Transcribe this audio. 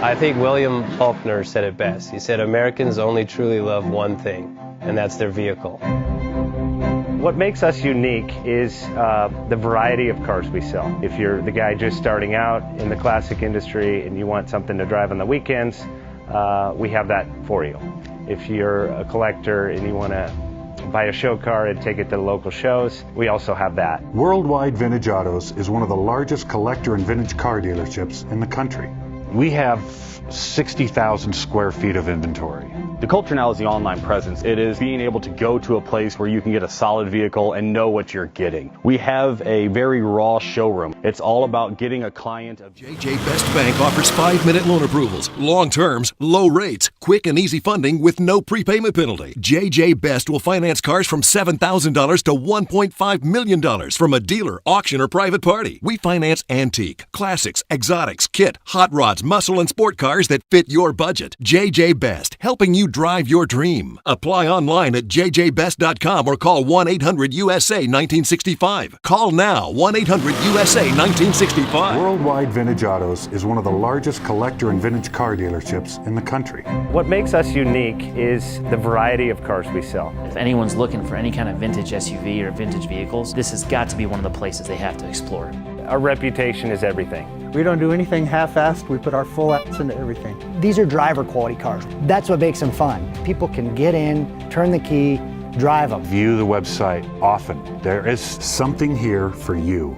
I think William Faulkner said it best. He said, Americans only truly love one thing, and that's their vehicle. What makes us unique is the variety of cars we sell. If you're the guy just starting out in the classic industry and you want something to drive on the weekends, we have that for you. If you're a collector and you want to buy a show car and take it to the local shows, we also have that. Worldwide Vintage Autos is one of the largest collector and vintage car dealerships in the country. We have 60,000 square feet of inventory. The culture now is the online presence. It is being able to go to a place where you can get a solid vehicle and know what you're getting. We have a very raw showroom. It's all about getting a client. JJ Best Bank offers 5-minute loan approvals, long terms, low rates, quick and easy funding with no prepayment penalty. JJ Best will finance cars from $7,000 to $1.5 million from a dealer, auction, or private party. We finance antique, classics, exotics, kit, hot rods, muscle, and sport cars that fit your budget. JJ Best, helping you drive your dream. Apply online at jjbest.com or call 1-800-USA-1965. Call now, 1-800-USA-1965. Worldwide Vintage Autos is one of the largest collector and vintage car dealerships in the country. What makes us unique is the variety of cars we sell. If anyone's looking for any kind of vintage SUV or vintage vehicles, this has got to be one of the places they have to explore. Our reputation is everything. We don't do anything half-assed. We put our full ass into everything. These are driver quality cars. That's what makes them fun. People can get in, turn the key, drive them. View the website often. There is Something here for you.